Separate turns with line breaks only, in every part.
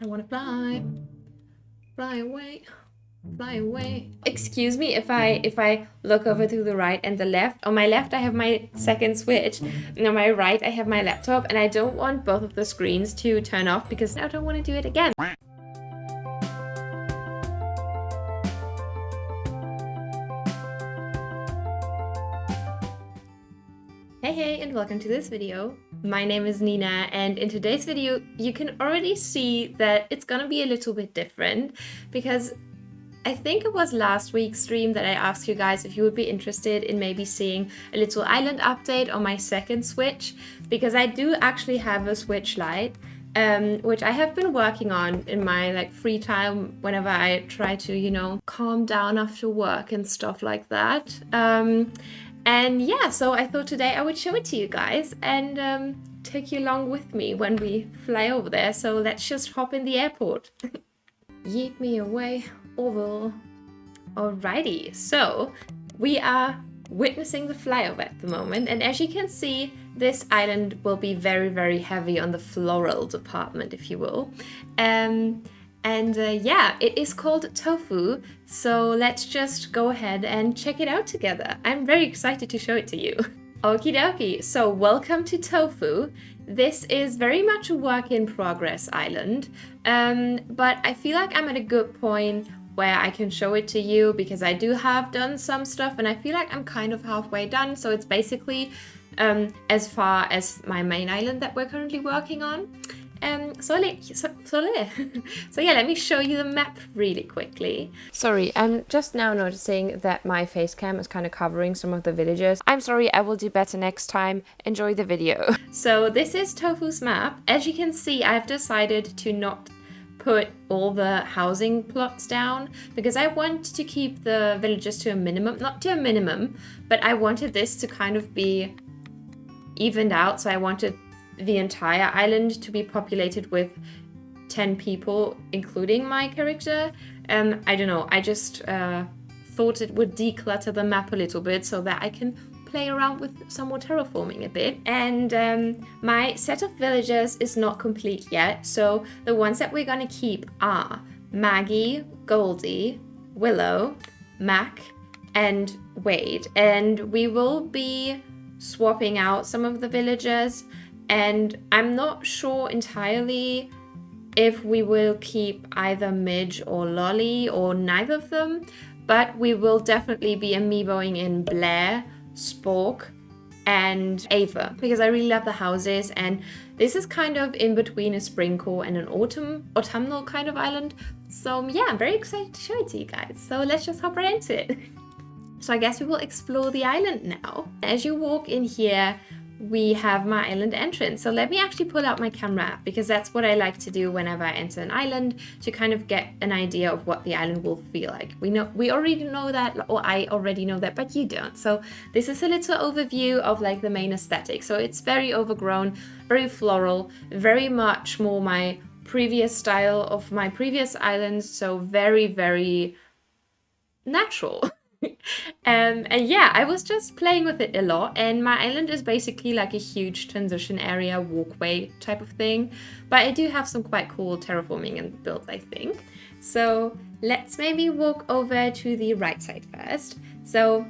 I want to fly. Fly away. Fly away. Excuse me if I look over to the right and the left. On my left I have my second switch, and on my right I have my laptop, and I don't want both of the screens to turn off because I don't want to do it again. Hey, and welcome to this video. My name is Nina, and in today's video you can already see that it's gonna be a little bit different because I think it was last week's stream that I asked you guys if you would be interested in maybe seeing a little island update on my second Switch, because I do actually have a Switch Lite, which I have been working on in my free time whenever I try to, calm down after work and stuff like that. And yeah, so I thought today I would show it to you guys and take you along with me when we fly over there. So let's just hop in the airport. Yeet me away, Orville. Alrighty, so we are witnessing the flyover at the moment, and as you can see, this island will be very, very heavy on the floral department, if you will. Yeah, it is called Tofu, so let's just go ahead and check it out together. I'm very excited to show it to you. Okie dokie, so welcome to Tofu. This is very much a work in progress island, but I feel like I'm at a good point where I can show it to you because I do have done some stuff and I feel like I'm kind of halfway done. So it's basically as far as my main island that we're currently working on. So yeah, let me show you the map really quickly. Sorry, I'm just now noticing that my face cam is kind of covering some of the villagers. I'm sorry, I will do better next time. Enjoy the video. So this is Tofu's map. As you can see, I've decided to not put all the housing plots down because I want to keep the villagers to a minimum, not to a minimum, but I wanted this to kind of be evened out. So I wanted the entire island to be populated with 10 people, including my character. I don't know, I just thought it would declutter the map a little bit so that I can play around with some more terraforming a bit. And my set of villagers is not complete yet, so the ones that we're gonna keep are Maggie, Goldie, Willow, Mac, and Wade. And we will be swapping out some of the villagers, and I'm not sure entirely if we will keep either Midge or Lolly or neither of them, but we will definitely be amiiboing in Blair, Spork, and Ava because I really love the houses, and this is kind of in between a spring core and an autumnal kind of island. So yeah, I'm very excited to show it to you guys. So let's just hop right into it. So I guess we will explore the island now. As you walk in here, we have my island entrance. So let me actually pull out my camera app because that's what I like to do whenever I enter an island, to kind of get an idea of what the island will feel like. We already know that, or I already know that, but you don't. So this is a little overview of like the main aesthetic. So it's very overgrown, very floral, very much more my previous style of my previous islands. So very, very natural. And yeah, I was just playing with it a lot, and my island is basically like a huge transition area walkway type of thing, but I do have some quite cool terraforming and builds, I think. So let's maybe walk over to the right side first. So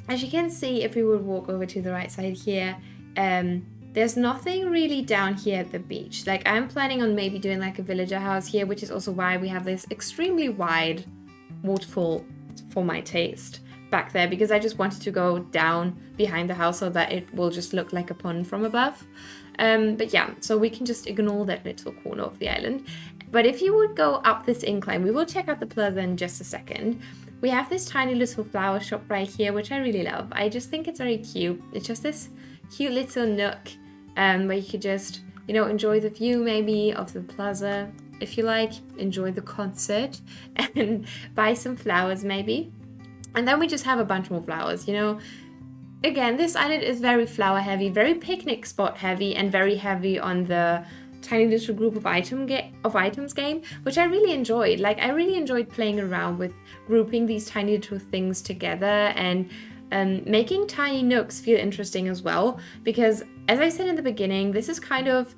as you can see, if we would walk over to the right side here, there's nothing really down here at the beach. Like I'm planning on maybe doing like a villager house here, which is also why we have this extremely wide waterfall for my taste back there, because I just wanted to go down behind the house so that it will just look like a pond from above. But yeah, so we can just ignore that little corner of the island. But if you would go up this incline, we will check out the plaza in just a second. We have this tiny little flower shop right here, which I really love. I just think it's very cute. It's just this cute little nook where you could just, enjoy the view maybe of the plaza. If you like, enjoy the concert and buy some flowers maybe. And then we just have a bunch more flowers, Again, this island is very flower heavy, very picnic spot heavy, and very heavy on the tiny little group of items game, which I really enjoyed. Like I really enjoyed playing around with grouping these tiny little things together and making tiny nooks feel interesting as well. Because as I said in the beginning, this is kind of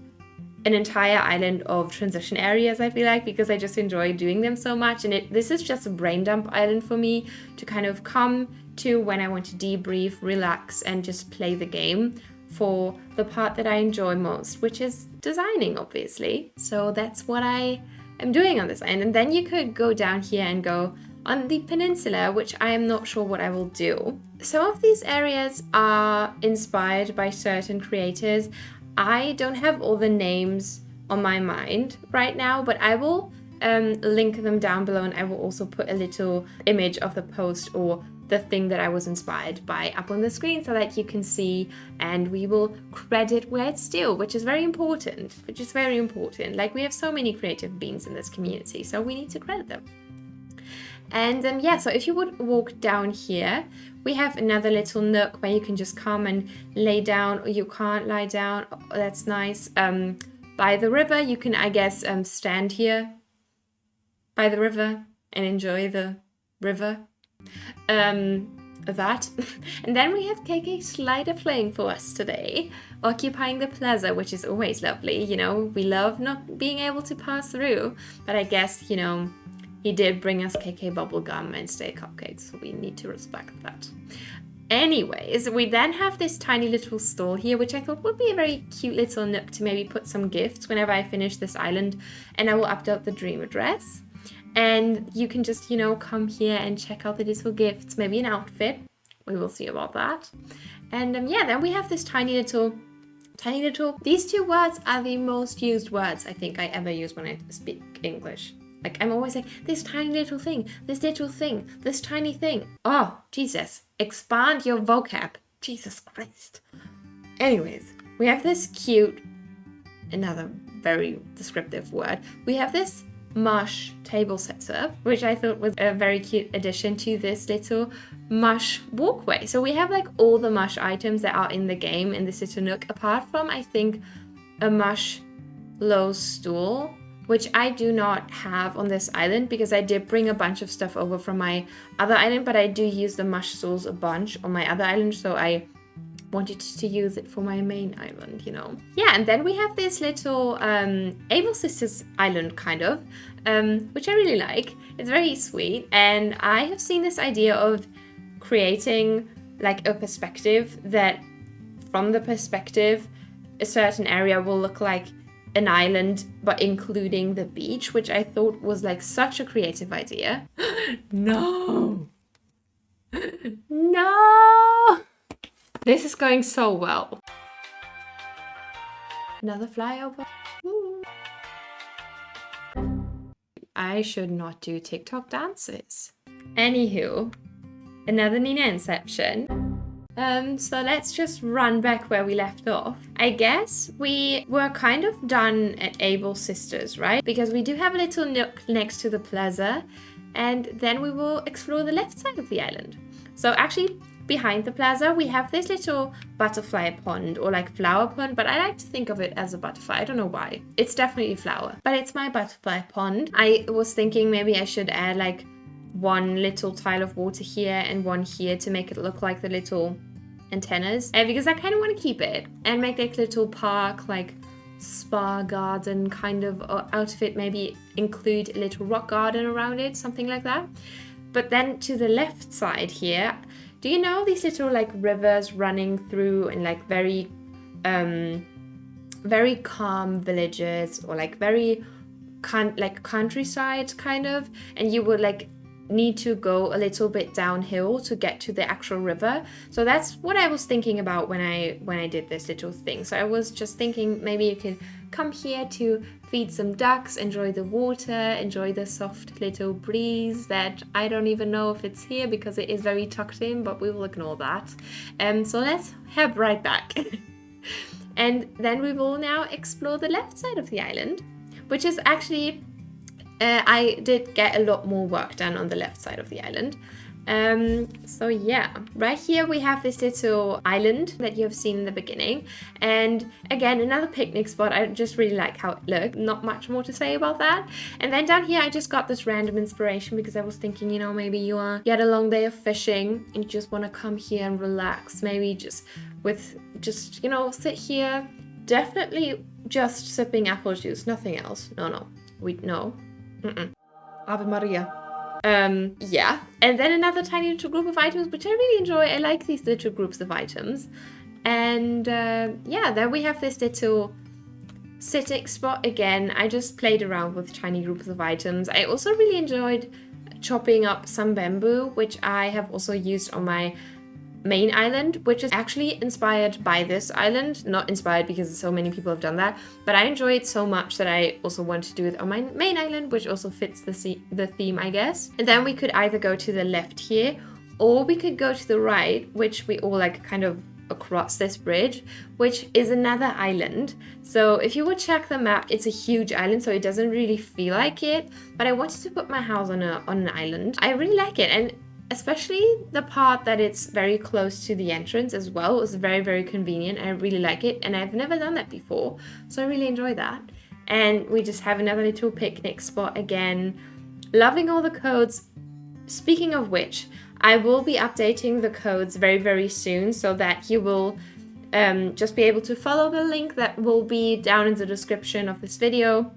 an entire island of transition areas, I feel like, because I just enjoy doing them so much. And this is just a brain dump island for me to kind of come to when I want to debrief, relax, and just play the game for the part that I enjoy most, which is designing, obviously. So that's what I am doing on this island. And then you could go down here and go on the peninsula, which I am not sure what I will do. Some of these areas are inspired by certain creators. I don't have all the names on my mind right now, but I will link them down below, and I will also put a little image of the post or the thing that I was inspired by up on the screen so that you can see, and we will credit where it's due, which is very important, Like, we have so many creative beings in this community, so we need to credit them. And yeah, so if you would walk down here, we have another little nook where you can just come and lay down, or you can't lie down. Oh, that's nice. By the river, you can, I guess, stand here by the river and enjoy the river. That. And then we have KK Slider playing for us today, occupying the plaza, which is always lovely. You know, we love not being able to pass through, but I guess, you know, he did bring us KK bubblegum and stay cupcakes, so we need to respect that. Anyways, we then have this tiny little stall here, which I thought would be a very cute little nook to maybe put some gifts whenever I finish this island, and I will update the dream address. And you can just, you know, come here and check out the little gifts, maybe an outfit. We will see about that. And yeah, then we have this tiny little, these two words are the most used words I think I ever use when I speak English. Like, I'm always like, this tiny little thing, this little thing, this tiny thing. Oh, Jesus, expand your vocab. Jesus Christ. Anyways, we have this cute, another very descriptive word. We have this mush table setup, which I thought was a very cute addition to this little mush walkway. So we have like all the mush items that are in the game in this little nook, apart from, I think, a mush low stool, which I do not have on this island because I did bring a bunch of stuff over from my other island, but I do use the mush stools a bunch on my other island, so I wanted to use it for my main island, you know. Yeah, and then we have this little Able Sisters island, kind of, which I really like. It's very sweet, and I have seen this idea of creating like a perspective that, from the perspective, a certain area will look like an island, but including the beach, which I thought was like such a creative idea. No! No! This is going so well. Another flyover. Woo. I should not do TikTok dances. Anywho, another Nina Inception. So let's just run back where we left off. I guess we were kind of done at Able Sisters, right? Because we do have a little nook next to the plaza, and then we will explore the left side of the island. So actually, behind the plaza, we have this little butterfly pond, or like flower pond, but I like to think of it as a butterfly. I don't know why. It's definitely a flower, but it's my butterfly pond. I was thinking maybe I should add like one little tile of water here and one here to make it look like the little antennas, and because I kind of want to keep it and make that little park, like spa garden kind of outfit, maybe include a little rock garden around it, something like that. But then to the left side here, do you know these little like rivers running through, and like very calm villages, or like very like countryside kind of, and you would like need to go a little bit downhill to get to the actual river. So that's what I was thinking about when I did this little thing. So I was just thinking maybe you could come here to feed some ducks, enjoy the water, enjoy the soft little breeze that I don't even know if it's here because it is very tucked in, but we will ignore that. So let's head right back. And then we will now explore the left side of the island, which is actually I did get a lot more work done on the left side of the island. So yeah, right here we have this little island that you have seen in the beginning. And again, another picnic spot. I just really like how it looked. Not much more to say about that. And then down here, I just got this random inspiration because I was thinking, you know, maybe you had a long day of fishing and you just want to come here and relax. Maybe just, you know, sit here. Definitely just sipping apple juice, nothing else. No. No. Ave Maria. Yeah. And then another tiny little group of items, which I really enjoy. I like these little groups of items. And yeah, then we have this little sitting spot again. I just played around with tiny groups of items. I also really enjoyed chopping up some bamboo, which I have also used on my main island, which is actually inspired by this island. Not inspired because so many people have done that, but I enjoy it so much that I also want to do it on my main island, which also fits the theme, I guess. And then we could either go to the left here, or we could go to the right, which we all like kind of across this bridge, which is another island. So if you would check the map, it's a huge island, so it doesn't really feel like it, but I wanted to put my house on an island. I really like it, and especially the part that it's very close to the entrance as well is very, very convenient. I really like it, and I've never done that before, so I really enjoy that. And we just have another little picnic spot again. Loving all the codes. Speaking of which, I will be updating the codes very, very soon so that you will just be able to follow the link that will be down in the description of this video.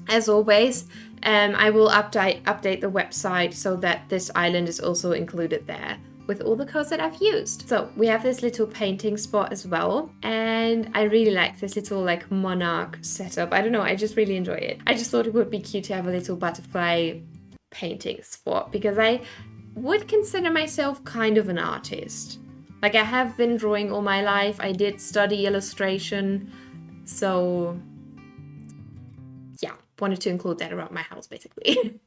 As always, I will update the website so that this island is also included there with all the codes that I've used. So we have this little painting spot as well, and I really like this little like monarch setup. I don't know, I just really enjoy it. I just thought it would be cute to have a little butterfly painting spot because I would consider myself kind of an artist. Like, I have been drawing all my life. I did study illustration, so yeah, wanted to include that around my house basically.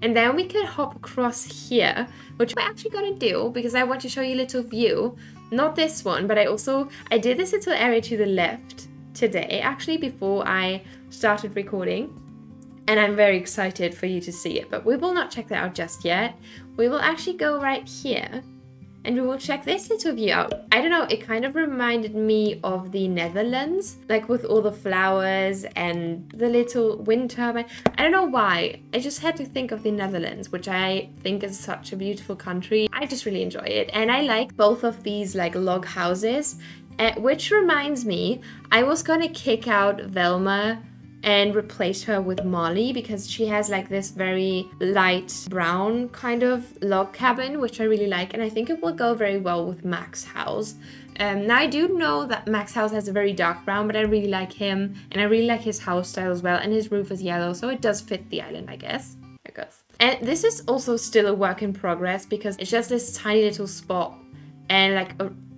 And then we could hop across here, which we're actually gonna do because I want to show you a little view. Not this one, but I did this little area to the left today, actually, before I started recording. And I'm very excited for you to see it, but we will not check that out just yet. We will actually go right here and we will check this little view out. I don't know, it kind of reminded me of the Netherlands, like with all the flowers and the little wind turbine. I don't know why, I just had to think of the Netherlands, which I think is such a beautiful country. I just really enjoy it. And I like both of these like log houses, which reminds me, I was gonna kick out Velma and replace her with Molly because she has like this very light brown kind of log cabin, which I really like, and I think it will go very well with Max's house. Now I do know that Max's house has a very dark brown, but I really like him and I really like his house style as well, and his roof is yellow, so it does fit the island, I guess. And this is also still a work in progress because it's just this tiny little spot and like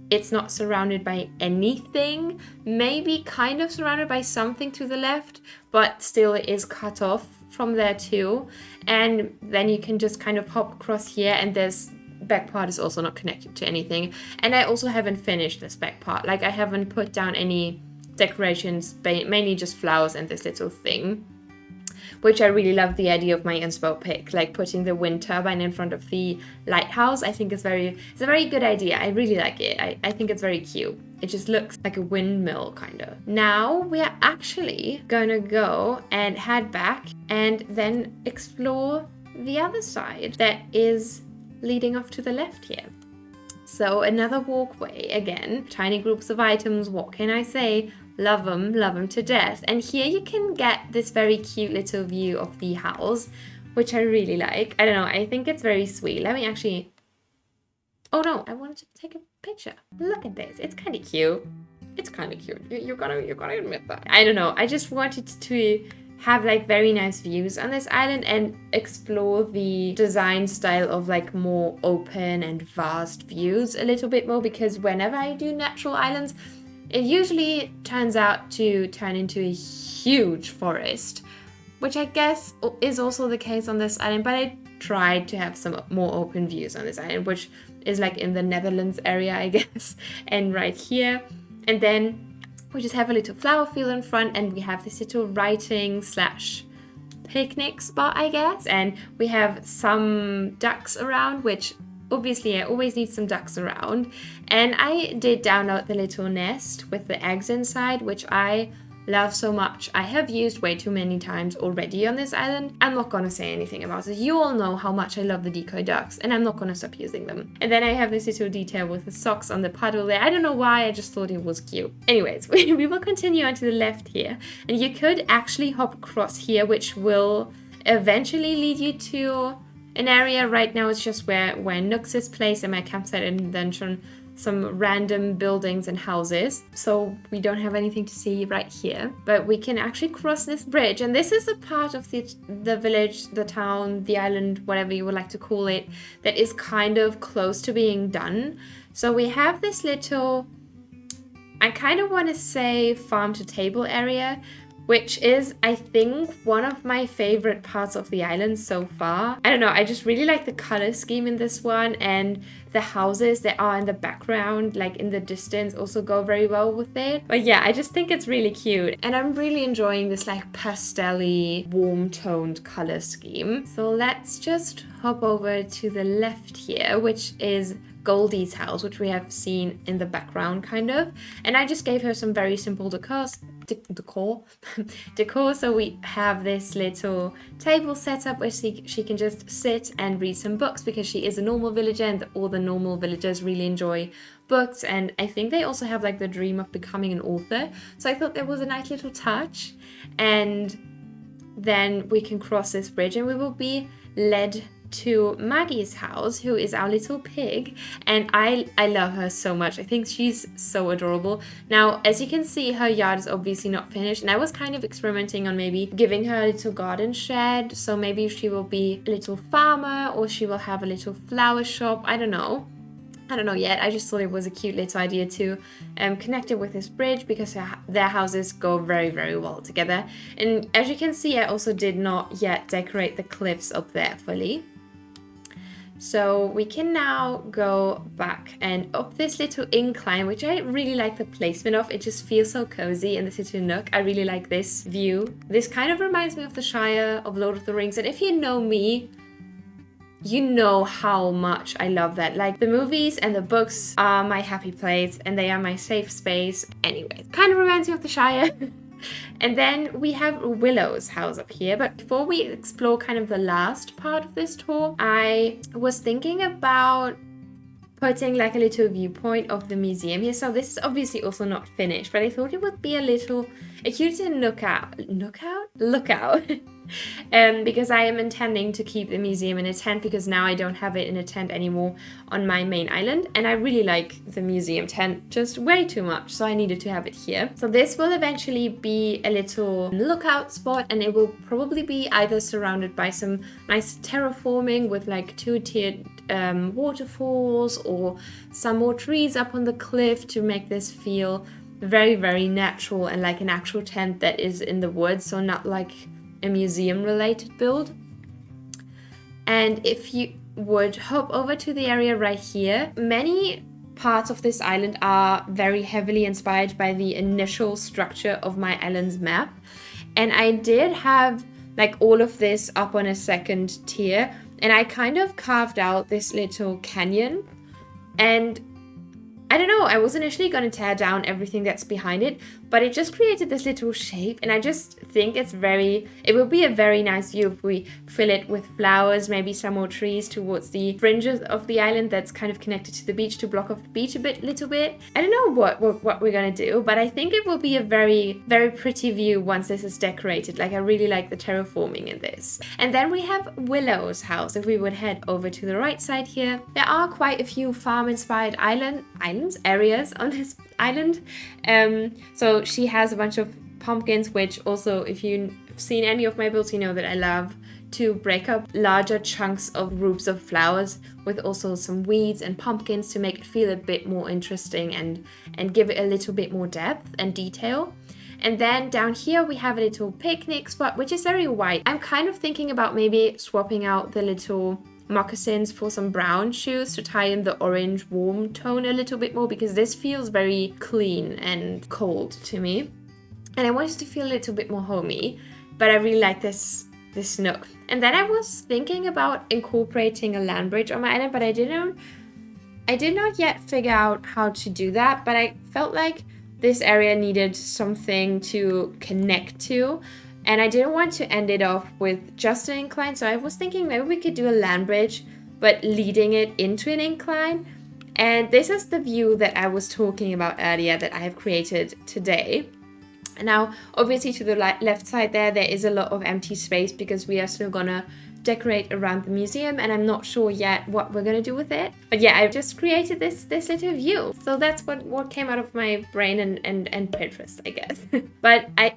it's not surrounded by anything, maybe kind of surrounded by something to the left, but still it is cut off from there too. And then you can just kind of hop across here, and this back part is also not connected to anything. And I also haven't finished this back part. Like, I haven't put down any decorations, mainly just flowers and this little thing, which I really love the idea of my Inspo pick, like putting the wind turbine in front of the lighthouse. I think it's a very good idea. I really like it. I think it's very cute. It just looks like a windmill kind of. Now we are actually gonna go and head back and then explore the other side that is leading off to the left here. So another walkway again, tiny groups of items, what can I say? Love them to death. And here you can get this very cute little view of the house, which I really like. I don't know, I think it's very sweet. Let me actually, oh no, I wanted to take a picture. Look at this, it's kind of cute. It's kind of cute, you're gonna admit that. I don't know, I just wanted to have like very nice views on this island and explore the design style of like more open and vast views a little bit more, because whenever I do natural islands, it usually turns out to turn into a huge forest, which I guess is also the case on this island, but I tried to have some more open views on this island, which is like in the Netherlands area, I guess, and right here. And then we just have a little flower field in front, and we have this little writing / picnic spot, I guess. And we have some ducks around, which obviously I always need some ducks around. And I did download the little nest with the eggs inside, which I love so much. I have used way too many times already on this island. I'm not gonna say anything about it. You all know how much I love the decoy ducks, and I'm not gonna stop using them. And then I have this little detail with the socks on the puddle there. I don't know why, I just thought it was cute. Anyways, we will continue on to the left here, and you could actually hop across here, which will eventually lead you to an area. Right now it's just where Nooks is placed and my campsite, and then some random buildings and houses, so we don't have anything to see right here. But we can actually cross this bridge, and this is a part of the village, the town, the island, whatever you would like to call it, that is kind of close to being done. So we have this little, I kind of want to say, farm to table area, which is, I think, one of my favorite parts of the island so far. I don't know, I just really like the color scheme in this one, and the houses that are in the background, like in the distance, also go very well with it. But yeah, I just think it's really cute, and I'm really enjoying this like pastel-y, warm-toned color scheme. So let's just hop over to the left here, which is Goldie's house, which we have seen in the background kind of. And I just gave her some very simple decor. So we have this little table set up where she can just sit and read some books, because she is a normal villager and all the normal villagers really enjoy books, and I think they also have like the dream of becoming an author. So I thought that was a nice little touch. And then we can cross this bridge and we will be led to Maggie's house, who is our little pig, and I love her so much. I think she's so adorable. Now, as you can see, her yard is obviously not finished, and I was kind of experimenting on maybe giving her a little garden shed, so maybe she will be a little farmer, or she will have a little flower shop. I don't know yet. I just thought it was a cute little idea to connect it with this bridge, because their houses go very, very well together. And as you can see, I also did not yet decorate the cliffs up there fully. So we can now go back and up this little incline, which I really like the placement of. It just feels so cozy in this little nook. I really like this view. This kind of reminds me of the Shire of Lord of the Rings. And if you know me, you know how much I love that. Like, the movies and the books are my happy place, and they are my safe space. Anyway, kind of reminds me of the Shire. And then we have Willow's house up here. But before we explore kind of the last part of this tour, I was thinking about putting like a little viewpoint of the museum here. So this is obviously also not finished, but I thought it would be a cute lookout. Because I am intending to keep the museum in a tent, because now I don't have it in a tent anymore on my main island, and I really like the museum tent just way too much, so I needed to have it here. So this will eventually be a little lookout spot, and it will probably be either surrounded by some nice terraforming with like two-tiered waterfalls, or some more trees up on the cliff to make this feel very, very natural and like an actual tent that is in the woods, so not like a museum related build. And if you would hop over to the area right here, many parts of this island are very heavily inspired by the initial structure of my island's map, and I did have like all of this up on a second tier, and I kind of carved out this little canyon. And I don't know, I was initially going to tear down everything that's behind it, but it just created this little shape, and I just think it will be a very nice view if we fill it with flowers, maybe some more trees towards the fringes of the island that's kind of connected to the beach to block off the beach a little bit. I don't know what we're going to do, but I think it will be a very, very pretty view once this is decorated. Like, I really like the terraforming in this. And then we have Willow's house. If we would head over to the right side here, there are quite a few farm-inspired areas on this island. So she has a bunch of pumpkins, which also, if you've seen any of my builds, you know that I love to break up larger chunks of groups of flowers with also some weeds and pumpkins to make it feel a bit more interesting and give it a little bit more depth and detail. And then down here we have a little picnic spot, which is very white. I'm kind of thinking about maybe swapping out the little moccasins for some brown shoes to tie in the orange warm tone a little bit more, because this feels very clean and cold to me, and I wanted to feel a little bit more homey, but I really like this nook. And then I was thinking about incorporating a land bridge on my island, but I did not yet figure out how to do that. But I felt like this area needed something to connect to. And I didn't want to end it off with just an incline, so I was thinking maybe we could do a land bridge, but leading it into an incline. And this is the view that I was talking about earlier that I have created today. Now, obviously to the left side there is a lot of empty space because we are still gonna decorate around the museum, and I'm not sure yet what we're gonna do with it. But yeah, I just created this little view. So that's what came out of my brain and Pinterest, I guess. But I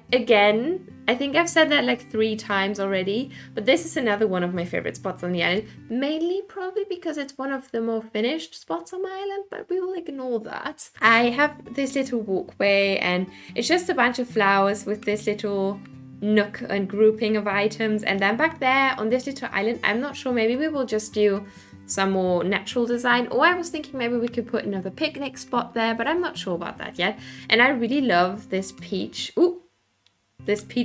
think I've said that like 3 times already, but this is another one of my favorite spots on the island, mainly probably because it's one of the more finished spots on my island, but we will ignore that. I have this little walkway, and it's just a bunch of flowers with this little nook and grouping of items. And then back there on this little island, I'm not sure, maybe we will just do some more natural design, or I was thinking maybe we could put another picnic spot there, but I'm not sure about that yet. And I really love this peach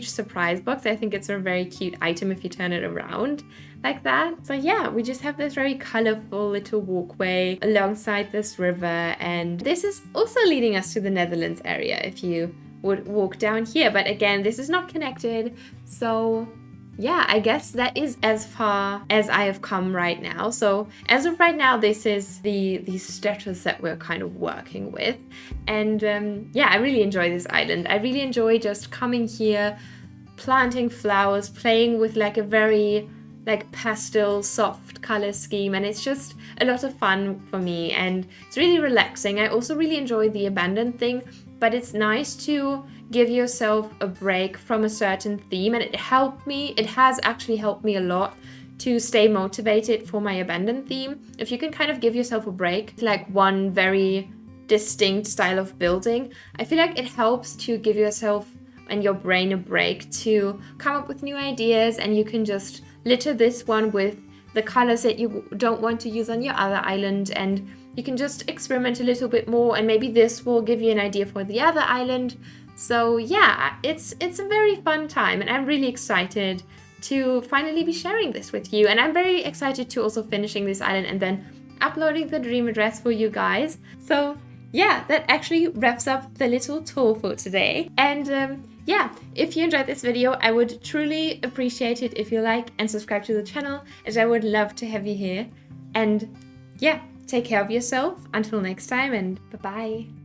surprise box. I think it's a very cute item if you turn it around like that. So yeah, we just have this very colorful little walkway alongside this river, and this is also leading us to the Netherlands area if you would walk down here. But again, this is not connected, so yeah, I guess that is as far as I have come right now. So as of right now, this is the status that we're kind of working with. And yeah, I really enjoy this island. I really enjoy just coming here, planting flowers, playing with like a very like pastel soft color scheme, and it's just a lot of fun for me, and it's really relaxing. I also really enjoy the abandoned thing, but it's nice to give yourself a break from a certain theme, and it has actually helped me a lot to stay motivated for my abandoned theme. If you can kind of give yourself a break, like one very distinct style of building, I feel like it helps to give yourself and your brain a break to come up with new ideas, and you can just litter this one with the colors that you don't want to use on your other island, and you can just experiment a little bit more, and maybe this will give you an idea for the other island. So yeah, it's a very fun time, and I'm really excited to finally be sharing this with you, and I'm very excited to also finishing this island and then uploading the dream address for you guys. So yeah, that actually wraps up the little tour for today. And yeah, if you enjoyed this video, I would truly appreciate it if you like and subscribe to the channel, as I would love to have you here. And yeah, take care of yourself. Until next time, and bye-bye.